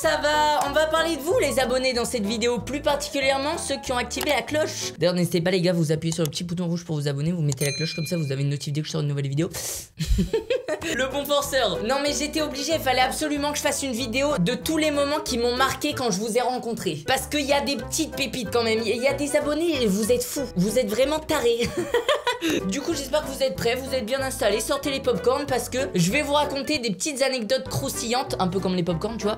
ça va? On va parler de vous les abonnés dans cette vidéo, plus particulièrement ceux qui ont activé la cloche. D'ailleurs n'hésitez pas les gars, vous appuyez sur le petit bouton rouge pour vous abonner, vous mettez la cloche comme ça vous avez une notif dès que je sors une nouvelle vidéo. Le bon forceur. Non mais j'étais obligée, il fallait absolument que je fasse une vidéo de tous les moments qui m'ont marqué quand je vous ai rencontré. Parce qu'il y a des petites pépites quand même, il y a des abonnés et vous êtes fous, vous êtes vraiment tarés. Du coup j'espère que vous êtes prêts, vous êtes bien installés, sortez les popcorn parce que je vais vous raconter des petites anecdotes croustillantes, un peu comme les popcorn tu vois.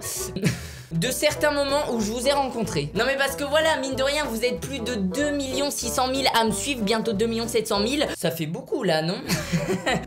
De certains moments où je vous ai rencontré. Non mais parce que voilà, mine de rien, vous êtes plus de 2 600 000 à me suivre, bientôt 2 700 000. Ça fait beaucoup là, non?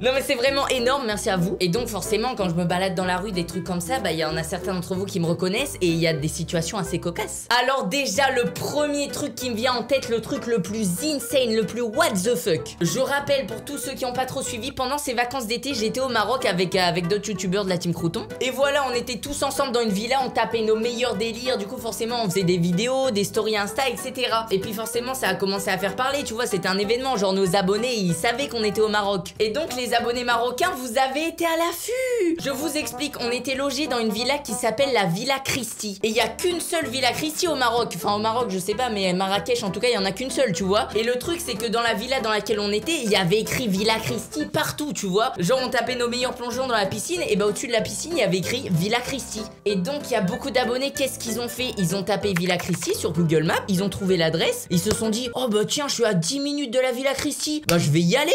Non mais c'est vraiment énorme, merci à vous. Et donc forcément, quand je me balade dans la rue, des trucs comme ça, bah il y en a certains d'entre vous qui me reconnaissent et il y a des situations assez cocasses. Alors déjà, le premier truc qui me vient en tête, le truc le plus insane, le plus what the fuck. Je rappelle pour tous ceux qui n'ont pas trop suivi, pendant ces vacances d'été, j'étais au Maroc avec d'autres youtubeurs de la team Crouton. Et voilà, on était tous ensemble dans une villa, on tapait nos meilleurs délires, du coup forcément on faisait des vidéos, des stories Insta, etc. Et puis forcément ça a commencé à faire parler, tu vois, c'était un événement, genre nos abonnés ils savaient qu'on était au Maroc. Et donc les abonnés marocains, vous avez été à l'affût. Je vous explique, on était logés dans une villa qui s'appelle la Villa Christie. Et il y a qu'une seule Villa Christie au Maroc, enfin au Maroc je sais pas, mais Marrakech en tout cas il y en a qu'une seule, tu vois. Et le truc c'est que dans la villa dans laquelle on était, il y avait écrit Villa Christie partout, tu vois. Genre on tapait nos meilleurs plongeons dans la piscine, et bah au-dessus de la piscine il y avait écrit Villa Christie. Et donc il y a beaucoup d'abonnés, qu'est-ce qu'ils ont fait? Ils ont tapé Villa Christie sur Google Maps, ils ont trouvé l'adresse, ils se sont dit oh bah tiens je suis à 10 minutes de la Villa Christie, bah je vais y aller.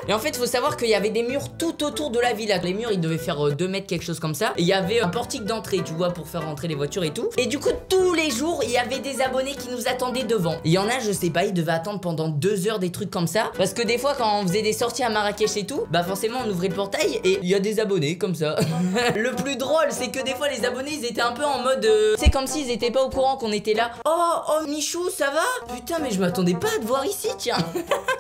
Et en fait faut savoir qu'il y avait des murs tout autour de la villa. Les murs ils devaient faire 2 mètres quelque chose comme ça. Et il y avait un portique d'entrée tu vois pour faire rentrer les voitures et tout. Et du coup tous les jours il y avait des abonnés qui nous attendaient devant. Il y en a je sais pas, ils devaient attendre pendant 2 heures des trucs comme ça. Parce que des fois quand on faisait des sorties à Marrakech et tout, bah forcément on ouvrait le portail et il y a des abonnés comme ça. Le plus drôle c'est que des fois les abonnés ils étaient un peu en mode c'est comme s'ils étaient pas au courant qu'on était là. Oh Michou ça va? Putain mais je m'attendais pas à te voir ici tiens.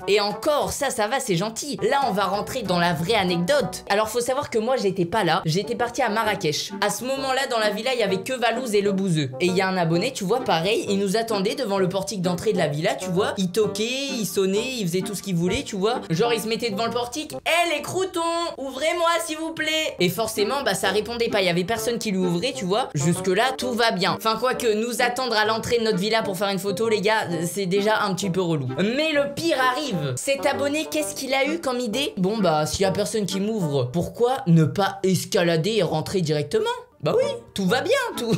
Et encore ça va c'est gentil. Là on va rentrer dans la vraie anecdote. Alors faut savoir que moi j'étais pas là, j'étais partie à Marrakech. À ce moment là dans la villa il y avait que Valouz et le bouseux. Et il y a un abonné tu vois pareil, il nous attendait devant le portique d'entrée de la villa tu vois. Il toquait, il sonnait, il faisait tout ce qu'il voulait tu vois. Genre il se mettait devant le portique. Eh les croutons, ouvrez-moi s'il vous plaît. Et forcément bah ça répondait pas, il y avait personne qui lui ouvrait tu vois. Jusque là tout va bien. Enfin quoique nous attendre à l'entrée de notre villa pour faire une photo les gars, c'est déjà un petit peu relou. Mais le pire arrive. Cet abonné qu'est-ce qu'il a eu comme idée? Bon bah s'il y a personne qui m'ouvre, pourquoi ne pas escalader et rentrer directement? Bah oui, tout va bien, tout.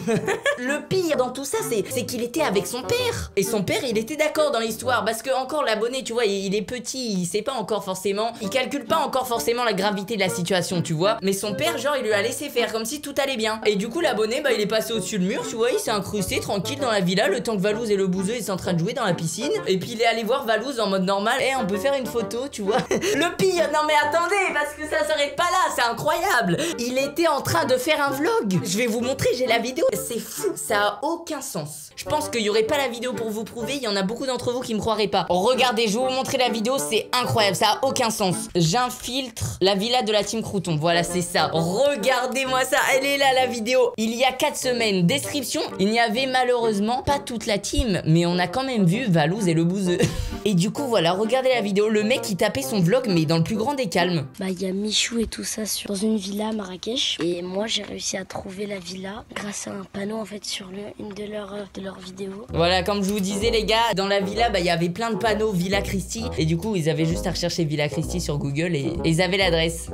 Le pire dans tout ça, c'est qu'il était avec son père. Et son père, il était d'accord dans l'histoire. Parce que encore l'abonné, tu vois, il est petit, il sait pas encore forcément. Il calcule pas encore forcément la gravité de la situation, tu vois. Mais son père, genre, il lui a laissé faire comme si tout allait bien. Et du coup, l'abonné, bah il est passé au-dessus du mur, tu vois, il s'est incrusté tranquille dans la villa, le temps que Valouz et le bouseux, ils sont en train de jouer dans la piscine. Et puis il est allé voir Valouz en mode normal. Eh, on peut faire une photo, tu vois. Le pire, non mais attendez, parce que ça s'arrête pas là, c'est incroyable. Il était en train de faire un vlog. Je vais vous montrer, j'ai la vidéo. C'est fou, ça a aucun sens. Je pense qu'il y aurait pas la vidéo pour vous prouver. Il y en a beaucoup d'entre vous qui me croiraient pas. Regardez, je vais vous montrer la vidéo, c'est incroyable, ça a aucun sens. J'infiltre la villa de la team Crouton. Voilà, c'est ça. Regardez-moi ça, elle est là la vidéo. Il y a 4 semaines. Description, il n'y avait malheureusement pas toute la team, mais on a quand même vu Valouz et le bouseux. Et du coup, voilà, regardez la vidéo. Le mec qui tapait son vlog, mais dans le plus grand des calmes. Bah, il y a Michou et tout ça dans une villa à Marrakech. Et moi, j'ai réussi à trouver la villa grâce à un panneau en fait sur une de leurs vidéos. Voilà, comme je vous disais les gars, dans la villa, bah il y avait plein de panneaux Villa Christie. Et du coup, ils avaient juste à rechercher Villa Christie sur Google et ils avaient l'adresse.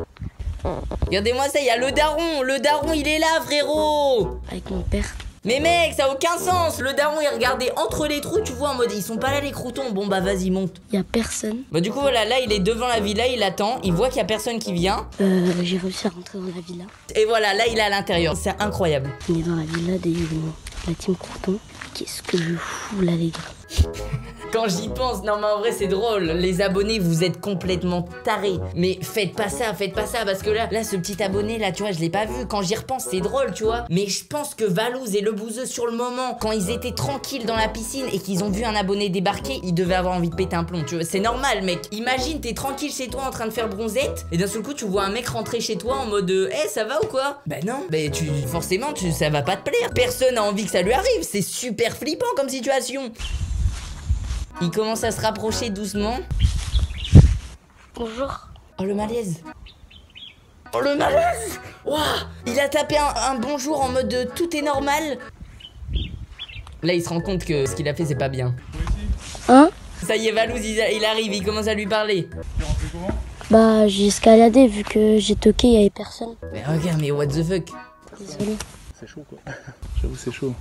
Regardez-moi ça, il y a le daron, il est là frérot. Avec mon père. Mais mec, ça a aucun sens. Le daron il regardait entre les trous, tu vois, en mode ils sont pas là les croutons. Bon bah vas-y monte. Il y a personne. Bah du coup voilà, là il est devant la villa, il attend, il voit qu'il y a personne qui vient. J'ai réussi à rentrer dans la villa. Et voilà, là il est à l'intérieur, c'est incroyable. On est dans la villa de la team Crouton. Qu'est-ce que je fous là les gars? Quand j'y pense, non mais en vrai c'est drôle. Les abonnés vous êtes complètement tarés. Mais faites pas ça parce que là ce petit abonné là tu vois je l'ai pas vu. Quand j'y repense c'est drôle tu vois. Mais je pense que Valouz et le bouseux sur le moment, quand ils étaient tranquilles dans la piscine et qu'ils ont vu un abonné débarquer, ils devaient avoir envie de péter un plomb tu vois. C'est normal mec. Imagine t'es tranquille chez toi en train de faire bronzette et d'un seul coup tu vois un mec rentrer chez toi en mode hey, ça va ou quoi? Bah non. Bah forcément ça va pas te plaire. Personne a envie que ça lui arrive. C'est super flippant comme situation. Il commence à se rapprocher doucement. Bonjour. Oh le malaise. Oh le malaise. Waouh. Il a tapé un bonjour en mode tout est normal. Là il se rend compte que ce qu'il a fait c'est pas bien. Hein? Ça y est, Valouz il arrive, il commence à lui parler. T'es rentré comment? Bah j'ai escaladé vu que j'ai toqué, il y avait personne. Mais regarde, mais what the fuck. Désolé. C'est chaud quoi. J'avoue c'est chaud.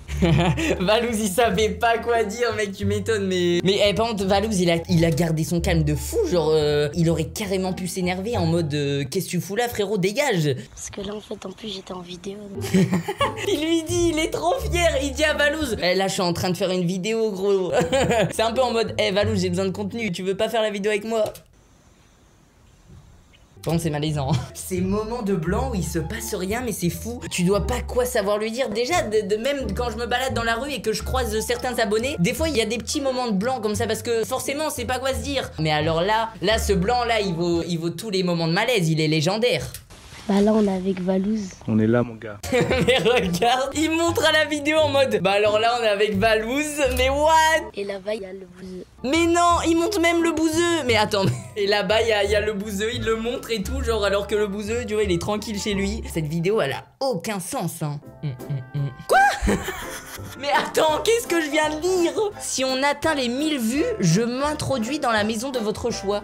Valouz il savait pas quoi dire mec, tu m'étonnes mais par contre Valouz il a gardé son calme de fou, genre il aurait carrément pu s'énerver en mode qu'est-ce que tu fous là frérot, dégage. Parce que là en fait en plus j'étais en vidéo. Il lui dit, il est trop fier, il dit à Valouz là je suis en train de faire une vidéo gros. C'est un peu en mode Valouz j'ai besoin de contenu, tu veux pas faire la vidéo avec moi? Bon, c'est malaisant. Ces moments de blanc où il se passe rien mais c'est fou. Tu dois pas quoi savoir lui dire. Déjà, même quand je me balade dans la rue et que je croise certains abonnés, des fois il y a des petits moments de blanc comme ça parce que forcément on sait pas quoi se dire. Mais alors là ce blanc là il vaut tous les moments de malaise, il est légendaire. Bah là on est avec Valouz. On est là mon gars. Mais regarde, il montre à la vidéo en mode bah alors là on est avec Valouz, mais what? Et là-bas il y a le bouseux. Mais non, il montre même le bouseux. Mais attends, et là-bas il y a le bouseux, il le montre et tout, genre alors que le bouseux, tu vois, il est tranquille chez lui. Cette vidéo, elle a aucun sens, hein. Quoi? Mais attends, qu'est-ce que je viens de lire? Si on atteint les 1000 vues, je m'introduis dans la maison de votre choix.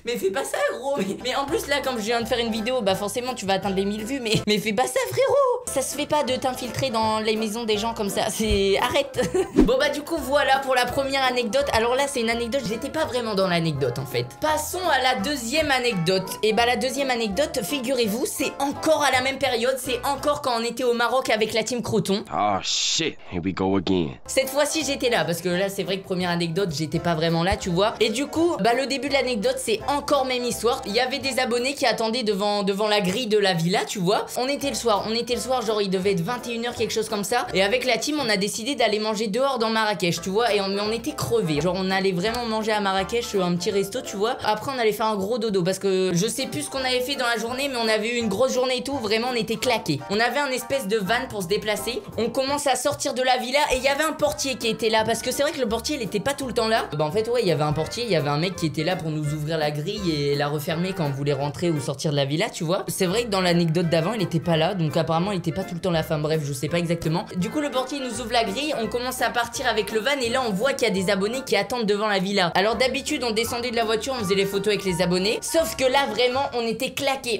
Mais fais pas ça gros. Mais en plus là comme je viens de faire une vidéo, bah forcément tu vas atteindre les 1000 vues. Mais fais pas ça frérot. Ça se fait pas de t'infiltrer dans les maisons des gens comme ça. Arrête. Bon bah du coup voilà pour la première anecdote. Alors là c'est une anecdote, j'étais pas vraiment dans l'anecdote en fait. Passons à la deuxième anecdote. Et bah la deuxième anecdote, figurez-vous, c'est encore à la même période. C'est encore quand on était au Maroc avec la team Croton. Oh shit, here we go again. Cette fois-ci j'étais là parce que là c'est vrai que première anecdote j'étais pas vraiment là tu vois. Et du coup bah le début de l'anecdote c'est encore même histoire. Il y avait des abonnés qui attendaient devant la grille de la villa tu vois. On était le soir genre il devait être 21 h quelque chose comme ça. Et avec la team on a décidé d'aller manger dehors dans Marrakech tu vois. Et on était crevés. Genre on allait vraiment manger à Marrakech un petit resto tu vois. Après on allait faire un gros dodo parce que je sais plus ce qu'on avait fait dans la journée mais on avait eu une grosse journée et tout. Vraiment on était claqués. On avait un espèce de van pour se déplacer. On commence à sortir de la villa et il y avait un portier qui était là parce que c'est vrai que le portier il était pas tout le temps là. Bah en fait ouais il y avait un portier, il y avait un mec qui était là pour nous ouvrir la grille et la refermer quand on voulait rentrer ou sortir de la villa tu vois. C'est vrai que dans l'anecdote d'avant il était pas là donc apparemment il était pas tout le temps là. Enfin bref je sais pas exactement. Du coup le portier nous ouvre la grille, on commence à partir avec le van et là on voit qu'il y a des abonnés qui attendent devant la villa. Alors d'habitude on descendait de la voiture, on faisait les photos avec les abonnés. Sauf que là vraiment on était claqués.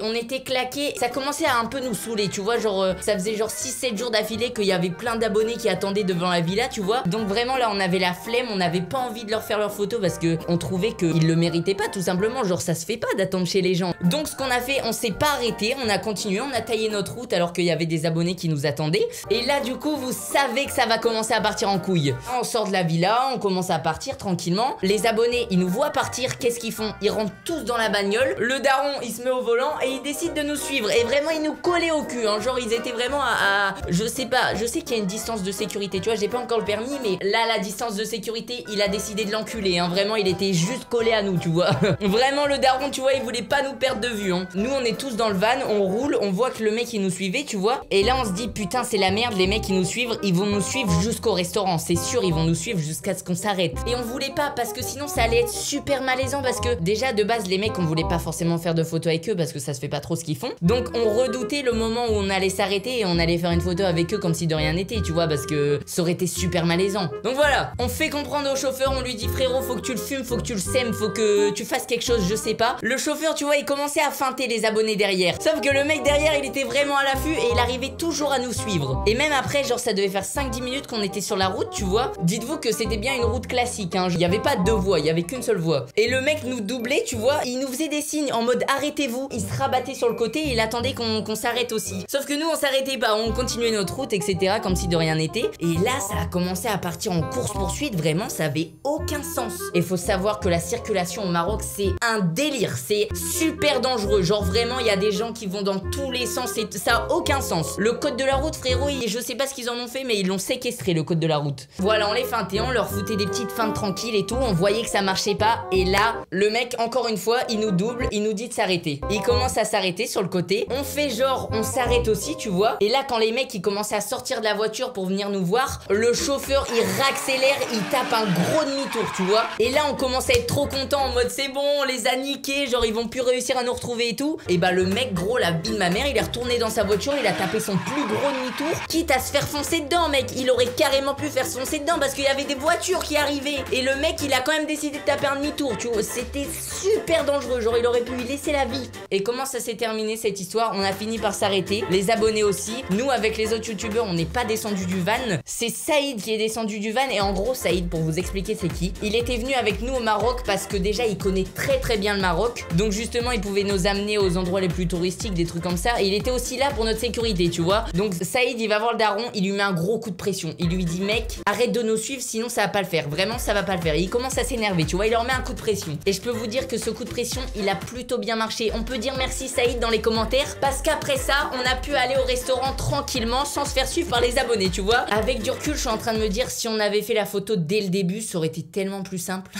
Ça commençait à un peu nous saouler tu vois. Genre ça faisait genre 6-7 jours d'affilée qu'il y avait plein d'abonnés qui attendaient devant la villa tu vois. Donc vraiment là on avait la flemme, on n'avait pas envie de leur faire leurs photos parce que on trouvait qu'ils le méritaient pas tout simplement. Genre ça se fait pas d'attendre chez les gens. Donc ce qu'on a fait, on s'est pas arrêté, on a continué, on a taillé notre route alors qu'il y avait des abonnés qui nous attendaient. Et là du coup vous savez que ça va commencer à partir en couille. On sort de la villa, on commence à partir tranquillement. Les abonnés ils nous voient partir, qu'est-ce qu'ils font? Ils rentrent tous dans la bagnole. Le daron il se met au volant et il décide de nous suivre. Et vraiment ils nous collaient au cul hein. Genre ils étaient vraiment à je sais pas, je sais qu'il y a une distance de sécurité. Tu vois j'ai pas encore le permis mais là la distance de sécurité il a décidé de l'enculer hein. Vraiment il était juste collé à nous tu vois. Vraiment le daron tu vois il voulait pas nous perdre de vue hein. Nous on est tous dans le van, on roule, on voit que le mec il nous suivait tu vois. Et là on se dit putain c'est la merde, les mecs ils nous suivent, ils vont nous suivre jusqu'au restaurant. C'est sûr ils vont nous suivre jusqu'à ce qu'on s'arrête. Et on voulait pas parce que sinon ça allait être super malaisant. Parce que déjà de base les mecs on voulait pas forcément faire de photos avec eux parce que ça se fait pas trop ce qu'ils font. Donc on redoutait le moment où on allait s'arrêter et on allait faire une photo avec eux comme si de rien n'était tu vois. Parce que ça aurait été super malaisant. Donc voilà, on fait comprendre au chauffeur, on lui dit frérot faut que tu le fumes, faut que tu le sèmes, faut que tu fasses quelque chose, je sais pas. Le chauffeur tu vois il commençait à feinter les abonnés derrière. Sauf que le mec derrière il était vraiment à l'affût et il arrivait toujours à nous suivre. Et même après genre ça devait faire 5-10 minutes qu'on était sur la route tu vois. Dites-vous que c'était bien une route classique hein. Il y avait pas deux voies, il y avait qu'une seule voie. Et le mec nous doublait tu vois. Il nous faisait des signes en mode arrêtez-vous. Il se rabattait sur le côté et il attendait qu'on s'arrête aussi. Sauf que nous on s'arrêtait pas, on continuait notre route etc comme si de rien n'était. Et là ça a commencé à partir en course poursuite. Vraiment ça avait aucun sens. Et faut savoir que la circulation au Maroc c'est un délire. C'est super dangereux. Genre vraiment il y a des gens qui vont dans tous les sens et ça a aucun sens. Le code de la route frérot je sais pas ce qu'ils en ont fait mais ils l'ont séquestré le code de la route. Voilà on les feintait, on leur foutait des petites feintes tranquilles et tout. On voyait que ça marchait pas. Et là le mec encore une fois il nous double, il nous dit de s'arrêter. Il commence à s'arrêter sur le côté. On fait genre on s'arrête aussi tu vois. Et là quand les mecs ils commençaient à sortir de la voiture pour venir nous voir, le chauffeur il raccélère, il tape un gros demi-tour tu vois. Et là on commence à être trop content en mode c'est bon les a niqués, genre ils vont plus réussir à nous retrouver et tout. Et bah le mec gros, la vie de ma mère, il est retourné dans sa voiture, il a tapé son plus gros demi-tour, quitte à se faire foncer dedans, mec. Il aurait carrément pu faire se foncer dedans parce qu'il y avait des voitures qui arrivaient. Et le mec, il a quand même décidé de taper un demi-tour, tu vois. C'était super dangereux, genre il aurait pu y laisser la vie. Et comment ça s'est terminé cette histoire? On a fini par s'arrêter, les abonnés aussi. Nous, avec les autres youtubeurs, on n'est pas descendu du van. C'est Saïd qui est descendu du van. Et en gros, Saïd, pour vous expliquer c'est qui, il était venu avec nous au Maroc parce que déjà il connaît très bien le Maroc. Donc justement, il pouvait nous amener aux endroits les plus touristiques, des trucs comme ça. Et il était aussi là pour notre sécurité, tu vois. Donc Saïd, il va voir le daron, il lui met un gros coup de pression. Il lui dit, mec, arrête de nous suivre, sinon ça va pas le faire. Vraiment, ça va pas le faire. Et il commence à s'énerver, tu vois. Il leur met un coup de pression. Et je peux vous dire que ce coup de pression, il a plutôt bien marché. On peut dire merci Saïd dans les commentaires parce qu'après ça, on a pu aller au restaurant tranquillement sans se faire suivre par les abonnés, tu vois. Avec du recul, je suis en train de me dire, si on avait fait la photo dès le début, ça aurait été tellement plus simple.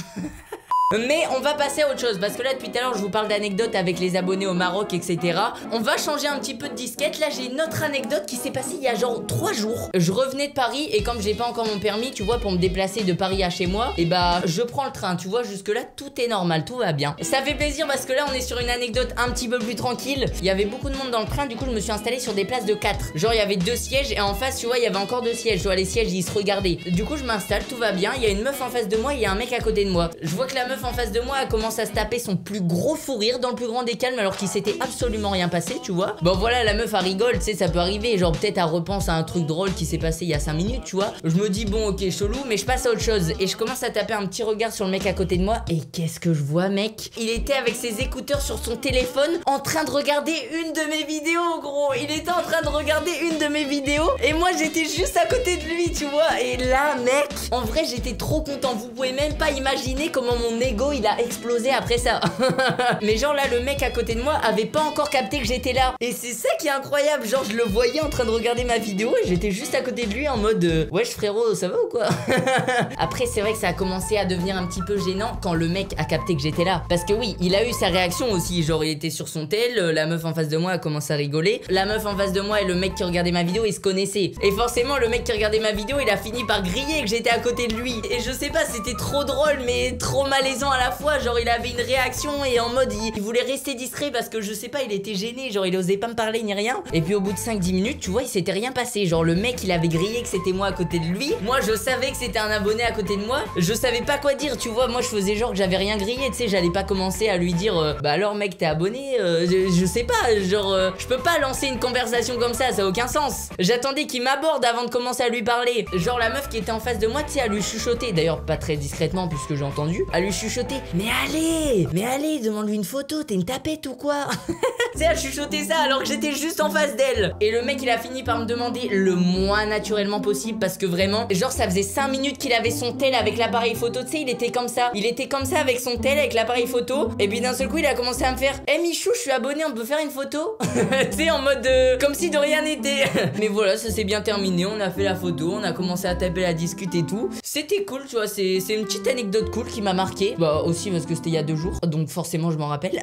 Mais on va passer à autre chose parce que là depuis tout à l'heure je vous parle d'anecdotes avec les abonnés au Maroc, etc. On va changer un petit peu de disquette. Là j'ai une autre anecdote qui s'est passée il y a genre 3 jours. Je revenais de Paris et comme j'ai pas encore mon permis, tu vois, pour me déplacer de Paris à chez moi, et bah je prends le train, tu vois. Jusque là tout est normal, tout va bien. Ça fait plaisir parce que là on est sur une anecdote un petit peu plus tranquille. Il y avait beaucoup de monde dans le train, du coup je me suis installée sur des places de 4. Genre il y avait 2 sièges et en face tu vois il y avait encore 2 sièges. Tu vois les sièges ils se regardaient. Du coup je m'installe, tout va bien. Il y a une meuf en face de moi, il y a un mec à côté de moi. Je vois que la meuf en face de moi elle commence à se taper son plus gros fou rire dans le plus grand des calmes alors qu'il s'était absolument rien passé, tu vois. Bon voilà, la meuf elle rigole, tu sais, ça peut arriver, genre peut-être elle repense à un truc drôle qui s'est passé il y a 5 minutes, tu vois. Je me dis bon ok chelou, mais je passe à autre chose et je commence à taper un petit regard sur le mec à côté de moi et qu'est-ce que je vois, mec? Il était avec ses écouteurs sur son téléphone en train de regarder une de mes vidéos, gros. Il était en train de regarder une de mes vidéos et moi j'étais juste à côté de lui, tu vois. Et là mec, en vrai j'étais trop content, vous pouvez même pas imaginer comment mon ego il a explosé après ça. Mais genre là le mec à côté de moi avait pas encore capté que j'étais là. Et c'est ça qui est incroyable, genre je le voyais en train de regarder ma vidéo et j'étais juste à côté de lui en mode wesh frérot ça va ou quoi. Après c'est vrai que ça a commencé à devenir un petit peu gênant quand le mec a capté que j'étais là. Parce que oui, il a eu sa réaction aussi, genre il était sur son tel, la meuf en face de moi a commencé à rigoler. La meuf en face de moi et le mec qui regardait ma vidéo ils se connaissaient. Et forcément le mec qui regardait ma vidéo il a fini par griller que j'étais à côté de lui. Et je sais pas, c'était trop drôle mais trop malaisant à la fois. Genre il avait une réaction et en mode il voulait rester discret parce que je sais pas, il était gêné, genre il osait pas me parler ni rien. Et puis au bout de 5-10 minutes tu vois il s'était rien passé. Genre le mec il avait grillé que c'était moi à côté de lui. Moi je savais que c'était un abonné à côté de moi. Je savais pas quoi dire, tu vois. Moi je faisais genre que j'avais rien grillé, tu sais. J'allais pas commencer à lui dire bah alors mec t'es abonné, je sais pas, genre je peux pas lancer une conversation comme ça a aucun sens. J'attendais qu'il m'aborde avant de commencer à lui parler. Genre la meuf qui était en face de moi, tu sais, à lui chuchoter, d'ailleurs pas très discrètement puisque j'ai entendu, à lui chuchoter mais allez, demande-lui une photo, t'es une tapette ou quoi? Tu sais, à chuchoter ça alors que j'étais juste en face d'elle. Et le mec il a fini par me demander le moins naturellement possible parce que vraiment, genre ça faisait 5 minutes qu'il avait son tel avec l'appareil photo, tu sais, il était comme ça. Il était comme ça avec son tel, avec l'appareil photo. Et puis d'un seul coup il a commencé à me faire Michou, je suis abonné, on peut faire une photo? Tu sais, en mode comme si de rien n'était. Mais voilà, ça s'est bien terminé, on a fait la photo, on a commencé à taper, à discuter et tout. C'était cool, tu vois, c'est une petite anecdote cool qui m'a marqué. Bah aussi parce que c'était il y a 2 jours, donc forcément je m'en rappelle.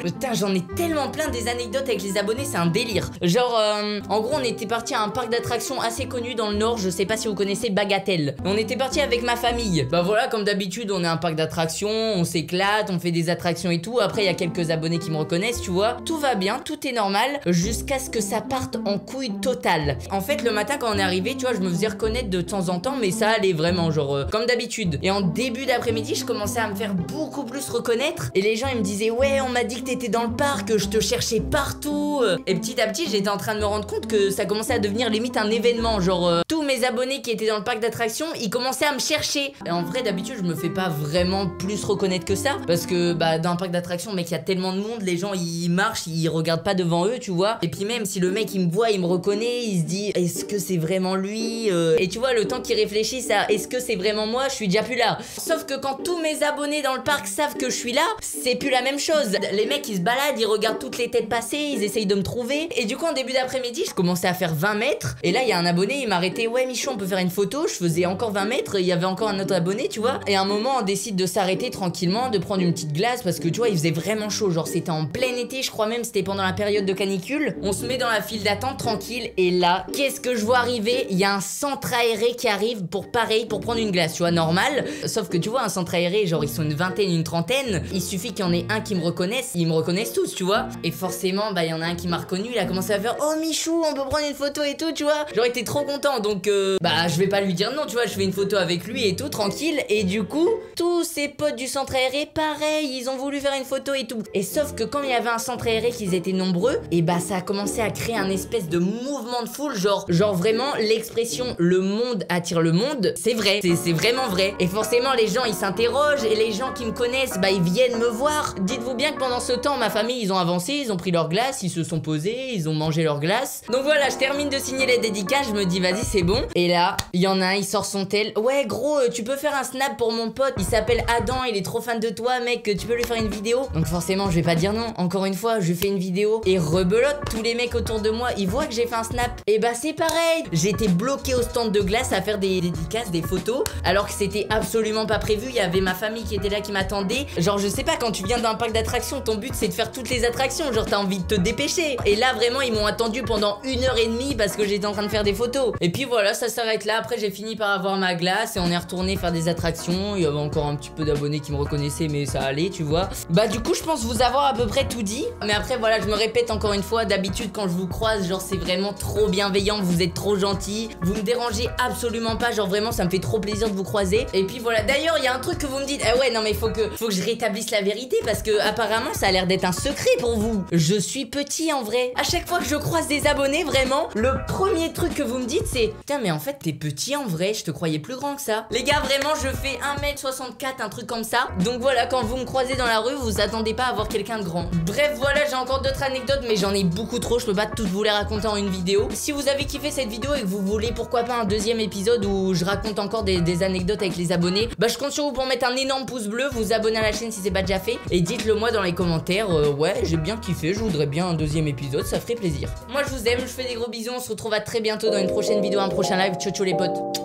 Putain, j'en ai tellement plein des anecdotes avec les abonnés, c'est un délire. Genre en gros on était parti à un parc d'attractions assez connu dans le nord, je sais pas si vous connaissez, Bagatelle. On était parti avec ma famille. Bah voilà, comme d'habitude on est à un parc d'attractions, on s'éclate, on fait des attractions et tout. Après il y a quelques abonnés qui me reconnaissent, tu vois. Tout va bien, tout est normal jusqu'à ce que ça parte en couille totale. En fait le matin quand on est arrivé, tu vois, je me faisais reconnaître de temps en temps, mais ça allait vraiment, genre comme d'habitude. Et en début d'après-midi je commençais à me faire beaucoup plus reconnaître et les gens ils me disaient ouais on m'a dit que t'étais dans le parc, je te cherchais partout. Et petit à petit j'étais en train de me rendre compte que ça commençait à devenir limite un événement, genre tous mes abonnés qui étaient dans le parc d'attractions ils commençaient à me chercher. Et en vrai d'habitude je me fais pas vraiment plus reconnaître que ça parce que bah dans un parc d'attractions mec il y a tellement de monde, les gens ils marchent, ils regardent pas devant eux, tu vois. Et puis même si le mec il me voit, il me reconnaît, il se dit est-ce que c'est vraiment lui et tu vois le temps qu'il réfléchisse à est-ce que c'est vraiment moi, je suis déjà plus là. Sauf que quand tous mes abonnés dans le parc savent que je suis là, c'est plus la même chose. Les mecs ils se baladent, ils regardent toutes les têtes passer, ils essayent de me trouver. Et du coup en début d'après-midi je commençais à faire 20 mètres et là il y a un abonné, il m'a arrêté, ouais Michou on peut faire une photo. Je faisais encore 20 mètres, il y avait encore un autre abonné tu vois. Et à un moment on décide de s'arrêter tranquillement, de prendre une petite glace parce que tu vois il faisait vraiment chaud. Genre c'était en plein été, je crois même c'était pendant la période de canicule. On se met dans la file d'attente tranquille et là qu'est-ce que je vois arriver? Il y a un centre aéré qui arrive pour pareil pour prendre une glace tu vois normal. Sauf que tu vois un centre aéré genre ils sont une vingtaine, une trentaine. Il suffit qu'il y en ait un qui me reconnaisse, ils me reconnaissent tous tu vois. Et forcément bah il y en a un qui m'a reconnu, il a commencé à faire oh Michou on peut prendre une photo et tout tu vois. J'aurais été trop content donc bah je vais pas lui dire non tu vois, je fais une photo avec lui et tout tranquille. Et du coup tous ses potes du centre aéré pareil ils ont voulu faire une photo et tout. Et sauf que quand il y avait un centre aéré qu'ils étaient nombreux et bah ça a commencé à créer un espèce de mouvement de foule genre vraiment l'expression le monde attire le monde c'est vrai, c'est vraiment vrai. Et forcément les gens ils s'interrogent et les gens qui me connaissent bah ils viennent me voir. Dites-vous bien que pendant ce temps ma famille ils ont avancé, ils ont pris leur glace, ils se sont posés, ils ont mangé leur glace. Donc voilà je termine de signer les dédicaces, je me dis vas-y c'est bon. Et là il y en a un il sort son tel, ouais gros tu peux faire un snap pour mon pote, il s'appelle Adam, il est trop fan de toi mec, tu peux lui faire une vidéo. Donc forcément je vais pas dire non, encore une fois je lui fais une vidéo et rebelote, tous les mecs autour de moi ils voient que j'ai fait un snap. Et bah c'est pareil, j'ai été bloqué au stand de glace à faire des dédicaces, des photos alors que c'était absolument pas prévu. Il y avait ma famille qui était là qui m'attendait. Genre je sais pas, quand tu viens d'un parc d'attractions ton but c'est de faire toutes les attractions, genre t'as envie de te dépêcher. Et là vraiment ils m'ont attendu pendant 1h30 parce que j'étais en train de faire des photos. Et puis voilà ça s'arrête là, après j'ai fini par avoir ma glace et on est retourné faire des attractions. Il y avait encore un petit peu d'abonnés qui me reconnaissaient mais ça allait tu vois. Bah du coup je pense vous avoir à peu près tout dit. Mais après voilà je me répète encore une fois, d'habitude quand je vous croise genre c'est vraiment trop bienveillant, vous êtes trop gentils, vous me dérangez absolument pas, genre vraiment ça me fait trop plaisir de vous croiser. Et puis voilà d'ailleurs il y a un truc que vous me dites, ah ouais non mais faut que je rétablisse la vérité parce que apparemment ça a l'air d'être un secret pour vous. Je suis petit en vrai. À chaque fois que je croise des abonnés vraiment le premier truc que vous me dites c'est putain mais en fait t'es petit en vrai, je te croyais plus grand que ça. Les gars vraiment je fais 1m64 un truc comme ça. Donc voilà quand vous me croisez dans la rue vous attendez pas à voir quelqu'un de grand. Bref voilà j'ai encore d'autres anecdotes mais j'en ai beaucoup trop, je peux pas toutes vous les raconter en une vidéo. Si vous avez kiffé cette vidéo et que vous voulez pourquoi pas un deuxième épisode où je raconte encore des anecdotes avec les abonnés, bah je compte sur vous pour mettre un énorme pouce bleu, vous abonner à la chaîne si c'est pas déjà fait et dites-le moi dans les commentaires, ouais j'ai bien kiffé, je voudrais bien un deuxième épisode, ça ferait plaisir. Moi je vous aime, je fais des gros bisous, on se retrouve à très bientôt dans une prochaine vidéo, un prochain live, ciao ciao les potes.